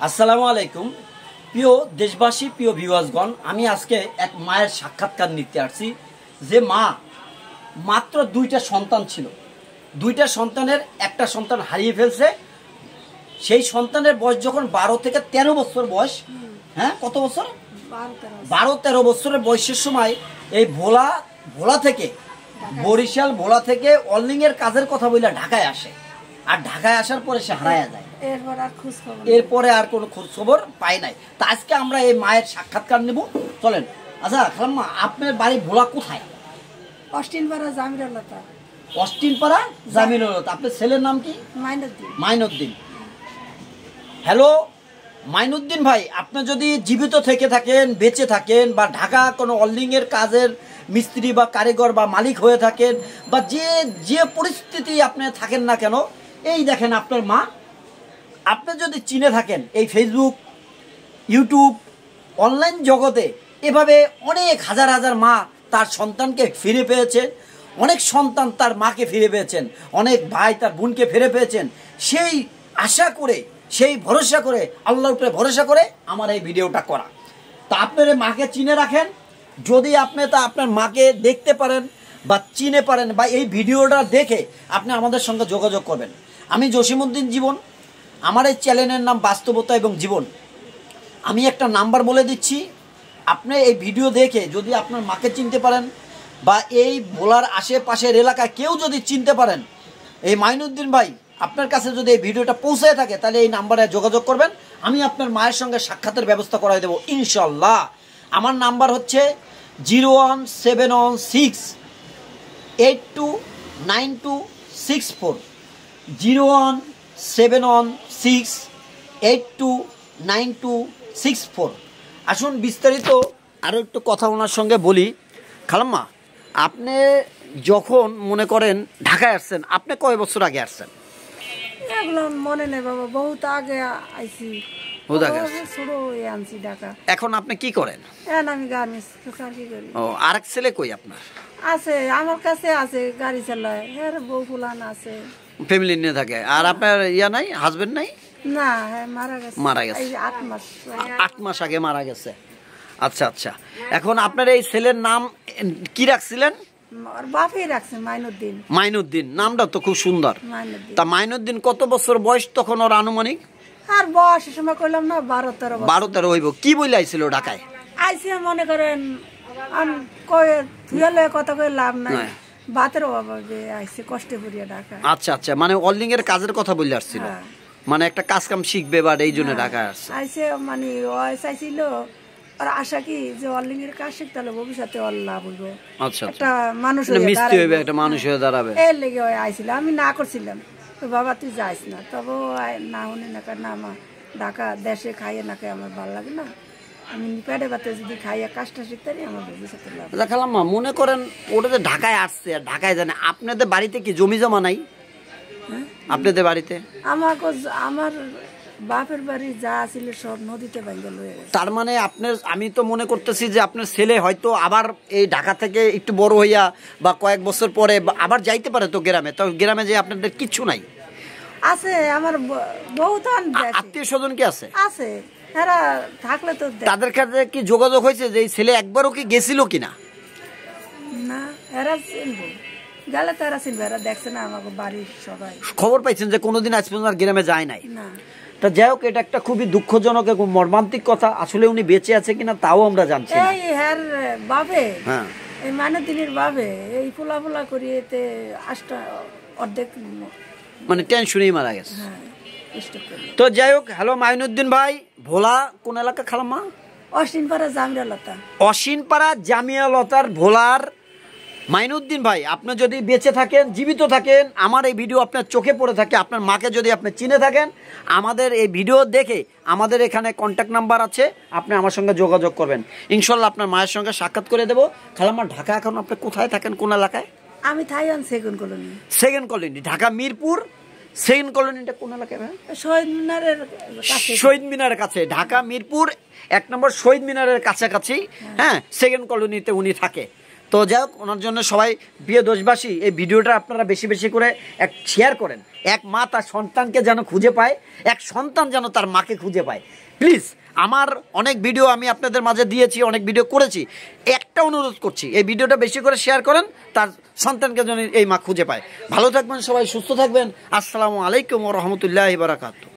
আসসালামু আলাইকুম প্রিয় দেশবাসী, প্রিয় ভিউয়ার্সগণ, আমি আজকে এক মায়ের সাক্ষাৎকার নিতে আসছি। যে মা মাত্র দুইটা সন্তান ছিল, দুইটা সন্তানের একটা সন্তান হারিয়ে ফেলছে। সেই সন্তানের বয়স যখন 12 থেকে 13 বছর বয়স, হ্যাঁ কত বছর, 12-13 বছরের বয়সের সময় এই ভোলা থেকে বরিশাল ভোলা থেকে অনলিংয়ের কাজের কথা বলে ঢাকায় আসে। আর ঢাকায় আসার পরে সে হারায়া যায়। এরপরে আর কোনো খোঁজ খবর পাই নাই। তা আজকে আমরা এই মায়ের সাক্ষাৎকার নেব, চলেন। আচ্ছা খালাম্মা, আপনার বাড়ি ভোলা কোথায়? অস্টিনপাড়া জামিরুল্লাহ। অস্টিনপাড়া জামিরুল্লাহ। আপনার ছেলের নাম কি? মাইনুদ্দিন। হ্যালো মাইনুদ্দিন ভাই, আপনি যদি জীবিত থেকে থাকেন, বেঁচে থাকেন, বা ঢাকা কোনো অনলিংয়ের কাজের মিস্ত্রি বা কারিগর বা মালিক হয়ে থাকেন, বা যে পরিস্থিতি আপনি থাকেন না কেন, এই দেখেন আপনার মা। আপনি যদি চিনে থাকেন এই ফেসবুক, ইউটিউব, অনলাইন জগতে এভাবে অনেক হাজার হাজার মা তার সন্তানকে ফিরে পেয়েছেন, অনেক সন্তান তার মাকে ফিরে পেয়েছেন, অনেক ভাই তার বোনকে ফিরে পেয়েছেন। সেই আশা করে, সেই ভরসা করে, আল্লাহর উপরে ভরসা করে আমার এই ভিডিওটা করা। তা আপনার মাকে চিনে রাখেন। যদি আপনি আপনার মাকে দেখতে পারেন বা চিনে পারেন, বা এই ভিডিওটা দেখে আপনি আমাদের সঙ্গে যোগাযোগ করবেন। আমি জসিমউদ্দিন জীবন, আমার এই চ্যানেলের নাম বাস্তবতা এবং জীবন। আমি একটা নাম্বার বলে দিচ্ছি, আপনি এই ভিডিও দেখে যদি আপনার মাকে চিনতে পারেন, বা এই ভোলার আশেপাশের এলাকায় কেউ যদি চিনতে পারেন, এই মাইনুদ্দিন ভাই আপনার কাছে যদি এই ভিডিওটা পৌঁছায় থাকে, তাহলে এই নাম্বারে যোগাযোগ করবেন। আমি আপনার মায়ের সঙ্গে সাক্ষাতের ব্যবস্থা করাই দেবো ইনশাল্লাহ। আমার নাম্বার হচ্ছে 01716829264, 01716829264। আসুন বিস্তারিত আরও একটু কথা ওনার সঙ্গে বলি। খালাম্মা, আপনি যখন মনে করেন ঢাকায় আসছেন, আপনি কয় বছর আগে আসছেন? এগুলো মনে নেই বাবা, বহুত আগে আইছি, আনছি ঢাকা। এখন আপনি কি করেন? আমি গার্মেন্টস চাকরি করি। ও, আরেক ছেলে কই আপনার? আছে আমার কাছে, আছে গাড়ি চালায়, হ্যাঁ বউ ফুলান আছে, ফ্যামিলি নিয়ে থাকে। আর আপনার ইয়া নাই, হাজবেন্ড নাই? না, মারা গেছে 8 মাস আগে মারা গেছে। আচ্ছা আচ্ছা। এখন আপনার এই ছেলের নাম কি রাখছিলেন? বাপই রাখছে মাইনুদ্দিন। মাইনুদ্দিন নামটা তো খুব সুন্দর। তা মাইনুদ্দিন কত বছর বয়স তখন ওর আনুমানিক? আর বয়সের সময় কইলাম না 12-13 হইব। কি বলে আইছিল ঢাকায়? আইসি মনে করেন কথা কই লাভ নাই, বাতের অভাবে আইসি, কষ্টে পড়িয়া ঢাকা। আচ্ছা আচ্ছা, মানে অনলিং এর কাজের কথা বলে আসছিল, মানে একটা কাজ কাম শিখবে বা এই জন্য ঢাকায় আসছে। আইসে মানে চাইছিল আর আশা কি যে অনলিং এর কাজ শিখতে হলে ভবিষ্যতে লাভ হইব। আচ্ছা, একটা মানুষ মিস্ত্রি হইবে, একটা মানুষ হয়ে দাঁড়াবে, এর লেগে আইছিল। আমি না করছিলাম, বাবা তুই যাইস না, তবে না শুনে না, না মা ঢাকা দেশে খাইয়ে না খাই আমার ভালো লাগে না, আমি পেটে বাতে যদি খাইয়া কাজটা শিখতে পারি আমার ভবিষ্যতে লাভ। দেখালাম মা, মনে করেন ওটা যে ঢাকায় আসছে, আর ঢাকায় জানে আপনাদের বাড়িতে কি জমি জমা নাই? আপনাদের বাড়িতে আমার বাপের বাড়ি যা ছিল সব নদীতে ভাঙা লয়ে গেছে। তার মানে আপনার, আমি তো মনে করতেছি যে আপনার ছেলে হয়তো আবার এই ঢাকা থেকে একটু বড় হইয়া বা কয়েক বছর পরে আবার যাইতে পারে তো গ্রামে। তো গ্রামে যে আপনাদের কিচ্ছু নাই? আছে, আমার বহুত আত্মীয় স্বজন কি আছে? আছে, এরা থাকলে তো। তাদের কাছে কি যোগাযোগ হয়েছে যে এই ছেলে একবারও কি গেছিল কিনা? না, এরা চিনবো গেলে তো এরা চিনবে, এরা দেখছে না আমাকে বাড়ির সবাই। খবর পাইছেন যে কোনোদিন আজ পর্যন্ত গ্রামে যায় নাই? না। তা যাই হোক, এটা একটা খুবই দুঃখজনক এবং মর্মান্তিক কথা। আসলে উনি বেঁচে আছে কিনা তাও আমরা জানছি না। এই হ্যার বাবে, হ্যাঁ, এই মাইনুদ্দিনের বাবে এই ফুলা ফুলা করিয়ে অর্ধেক মানে টেনশনেই মারা গেছে। তো যাই হোক, হ্যালো মাইনুদ্দিন ভাই, ভোলা কোন এলাকা খালাম্মা? অসীনপাড়া জামিয়ালতা। অসীনপাড়া জামিয়ালতার ভোলার মাইনুদ্দিন ভাই, আপনি যদি বেঁচে থাকেন, জীবিত থাকেন, আমার এই ভিডিও আপনার চোখে পড়ে থাকে, আপনার মাকে যদি আপনি চিনে থাকেন, আমাদের এই ভিডিও দেখে আমাদের এখানে কন্ট্যাক্ট নাম্বার আছে, আপনি আমার সঙ্গে যোগাযোগ করবেন। ইনশাল্লাহ আপনার মায়ের সঙ্গে সাক্ষাৎ করে দেবো। খালাম্মা, ঢাকা এখন আপনি কোথায় থাকেন, কোন এলাকায়? আমি থাইয়ান second colony. Second colony, Dhaka Mirpur second কলোনিটা কোন এলাকায়? শহীদ মিনারের কাছে। শহীদ মিনারের কাছে, ঢাকা মিরপুর 1 নম্বর শহীদ মিনারের কাছাকাছি। হ্যাঁ, সেকেন্ড কলোনিতে উনি থাকে। তো তো যাই হোক, ওনার জন্য সবাই প্রিয় দেশবাসী এই ভিডিওটা আপনারা বেশি বেশি করে শেয়ার করেন। এক মা তার সন্তানকে যেন খুঁজে পায়, এক সন্তান যেন তার মাকে খুঁজে পায়। প্লিজ, আমার অনেক ভিডিও আমি আপনাদের মাঝে দিয়েছি, অনেক ভিডিও করেছি, একটা অনুরোধ করছি, এই ভিডিওটা বেশি করে শেয়ার করেন, তার সন্তানকে যেন এই মা খুঁজে পায়। ভালো থাকবেন সবাই, সুস্থ থাকবেন। আসসালামু আলাইকুম ওয়া রাহমাতুল্লাহি ওয়া বারাকাতুহু।